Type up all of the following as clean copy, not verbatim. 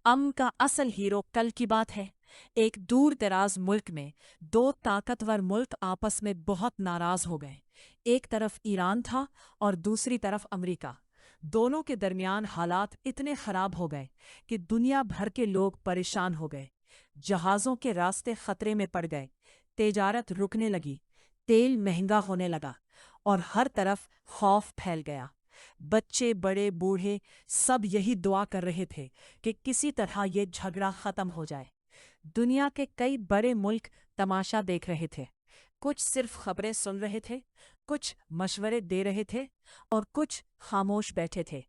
का असल हीरो कल की बात है। एक दूर दराज मुल्क में दो ताकतवर मुल्क आपस में बहुत नाराज हो गए। एक तरफ ईरान था और दूसरी तरफ अमेरिका। दोनों के दरमियान हालात इतने खराब हो गए कि दुनिया भर के लोग परेशान हो गए। जहाज़ों के रास्ते खतरे में पड़ गए, तिजारत रुकने लगी, तेल महंगा होने लगा और हर तरफ खौफ फैल गया। बच्चे बड़े बूढ़े सब यही दुआ कर रहे थे कि किसी तरह ये झगड़ा खत्म हो जाए। दुनिया के कई बड़े मुल्क तमाशा देख रहे थे। कुछ सिर्फ खबरें सुन रहे थे, कुछ मशवरे दे रहे थे और कुछ खामोश बैठे थे।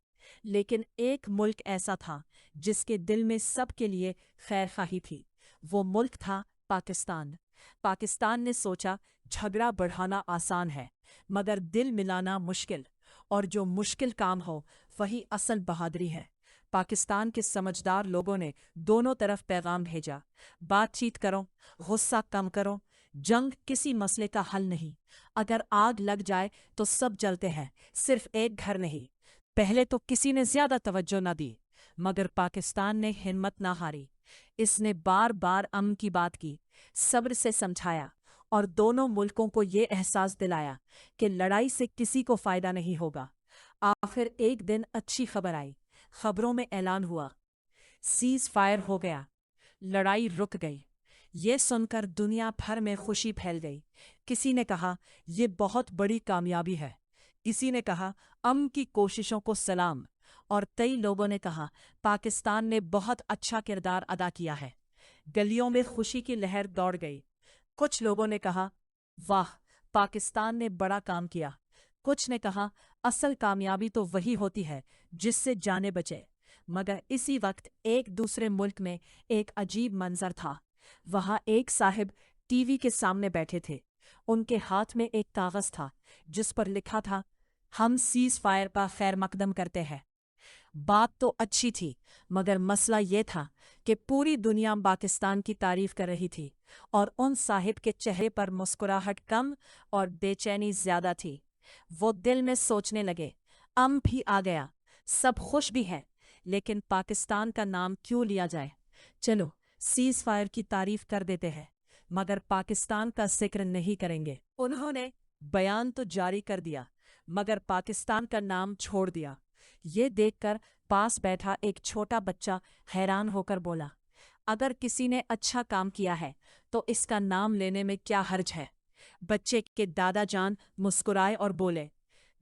लेकिन एक मुल्क ऐसा था जिसके दिल में सबके लिए खैरखाही थी। वो मुल्क था पाकिस्तान। पाकिस्तान ने सोचा, झगड़ा बढ़ाना आसान है मगर दिल मिलाना मुश्किल, और जो मुश्किल काम हो वही असल बहादुरी है। पाकिस्तान के समझदार लोगों ने दोनों तरफ पैगाम भेजा, बातचीत करो, गुस्सा कम करो, जंग किसी मसले का हल नहीं। अगर आग लग जाए तो सब जलते हैं, सिर्फ एक घर नहीं। पहले तो किसी ने ज्यादा तवज्जो न दी, मगर पाकिस्तान ने हिम्मत ना हारी। इसने बार बार अमन की बात की, सब्र से समझाया और दोनों मुल्कों को ये एहसास दिलाया कि लड़ाई से किसी को फायदा नहीं होगा। आखिर एक दिन अच्छी खबर आई। खबरों में ऐलान हुआ, सीज फायर हो गया, लड़ाई रुक गई। ये सुनकर दुनिया भर में खुशी फैल गई। किसी ने कहा ये बहुत बड़ी कामयाबी है, किसी ने कहा अमन की कोशिशों को सलाम, और कई लोगों ने कहा पाकिस्तान ने बहुत अच्छा किरदार अदा किया है। गलियों में खुशी की लहर दौड़ गई। कुछ लोगों ने कहा वाह, पाकिस्तान ने बड़ा काम किया। कुछ ने कहा असल कामयाबी तो वही होती है जिससे जाने बचे। मगर इसी वक्त एक दूसरे मुल्क में एक अजीब मंजर था। वहाँ एक साहिब टीवी के सामने बैठे थे। उनके हाथ में एक कागज था जिस पर लिखा था, हम सीज फायर पर खैर मकदम करते हैं। बात तो अच्छी थी, मगर मसला ये था कि पूरी दुनिया पाकिस्तान की तारीफ कर रही थी और उन साहिब के चेहरे पर मुस्कुराहट कम और बेचैनी ज्यादा थी। वो दिल में सोचने लगे, भी आ गया, सब खुश भी हैं, लेकिन पाकिस्तान का नाम क्यों लिया जाए? चलो सीज फायर की तारीफ कर देते हैं, मगर पाकिस्तान का जिक्र नहीं करेंगे। उन्होंने बयान तो जारी कर दिया, मगर पाकिस्तान का नाम छोड़ दिया। ये देखकर पास बैठा एक छोटा बच्चा हैरान होकर बोला, अगर किसी ने अच्छा काम किया है तो इसका नाम लेने में क्या हर्ज है? बच्चे के दादा जान मुस्कुराए और बोले,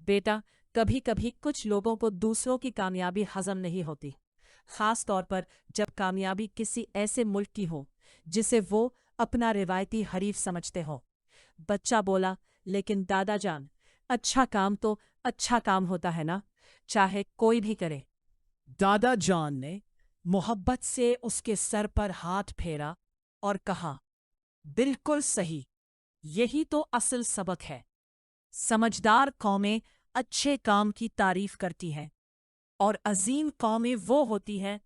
बेटा, कभी कभी कुछ लोगों को दूसरों की कामयाबी हजम नहीं होती, खास तौर पर जब कामयाबी किसी ऐसे मुल्क की हो जिसे वो अपना रिवायती हरीफ समझते हो। बच्चा बोला, लेकिन दादा जान, अच्छा काम तो अच्छा काम होता है ना, चाहे कोई भी करे। दादा जान ने मोहब्बत से उसके सर पर हाथ फेरा और कहा, बिल्कुल सही, यही तो असल सबक है। समझदार कौमें अच्छे काम की तारीफ करती हैं और अजीम कौमें वो होती हैं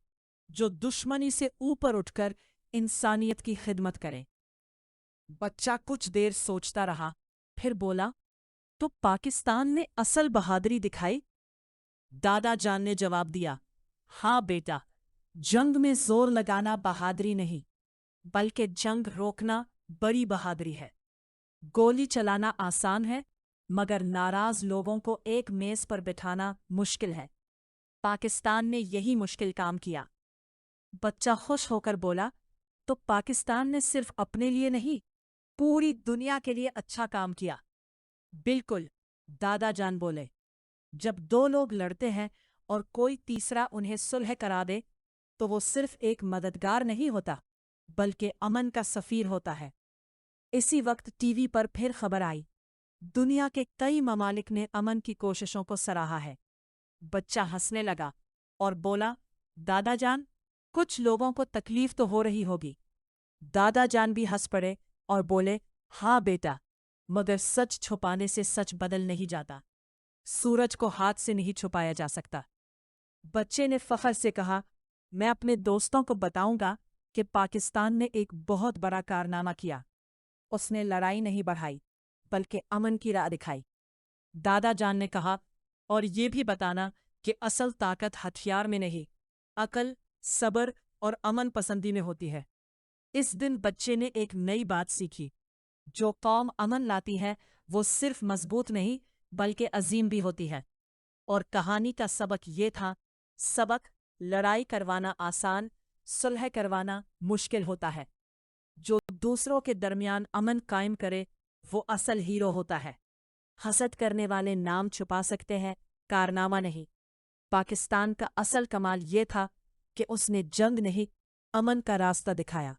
जो दुश्मनी से ऊपर उठकर इंसानियत की खिदमत करें। बच्चा कुछ देर सोचता रहा, फिर बोला, तो पाकिस्तान ने असल बहादुरी दिखाई? दादा जान ने जवाब दिया, हाँ बेटा, जंग में जोर लगाना बहादुरी नहीं, बल्कि जंग रोकना बड़ी बहादुरी है। गोली चलाना आसान है, मगर नाराज लोगों को एक मेज पर बिठाना मुश्किल है। पाकिस्तान ने यही मुश्किल काम किया। बच्चा खुश होकर बोला, तो पाकिस्तान ने सिर्फ अपने लिए नहीं, पूरी दुनिया के लिए अच्छा काम किया। बिल्कुल, दादा जान बोले, जब दो लोग लड़ते हैं और कोई तीसरा उन्हें सुलह करा दे तो वो सिर्फ एक मददगार नहीं होता, बल्कि अमन का सफीर होता है। इसी वक्त टीवी पर फिर खबर आई, दुनिया के कई ममालिक ने अमन की कोशिशों को सराहा है। बच्चा हंसने लगा और बोला, दादा जान, कुछ लोगों को तकलीफ तो हो रही होगी। दादा जान भी हंस पड़े और बोले, हाँ बेटा, मगर सच छुपाने से सच बदल नहीं जाता। सूरज को हाथ से नहीं छुपाया जा सकता। बच्चे ने फख्र से कहा, मैं अपने दोस्तों को बताऊंगा कि पाकिस्तान ने एक बहुत बड़ा कारनामा किया। उसने लड़ाई नहीं बढ़ाई, बल्कि अमन की राह दिखाई। दादा जान ने कहा, और ये भी बताना कि असल ताकत हथियार में नहीं, अकल, सब्र اور امن پسندی میں ہوتی ہے۔ اس دن بچے نے ایک نئی بات سیکھی، جو قوم امن لاتی ہے وہ صرف مضبوط نہیں بلکہ عظیم بھی ہوتی ہے۔ اور کہانی کا سبق یہ تھا، سبق: لڑائی کروانا آسان، صلح کروانا مشکل ہوتا ہے۔ جو دوسروں کے درمیان امن قائم کرے وہ اصل ہیرو ہوتا ہے۔ حسد کرنے والے نام چھپا سکتے ہیں، کارنامہ نہیں۔ پاکستان کا اصل کمال یہ تھا کہ اس نے جنگ نہیں، امن کا راستہ دکھایا۔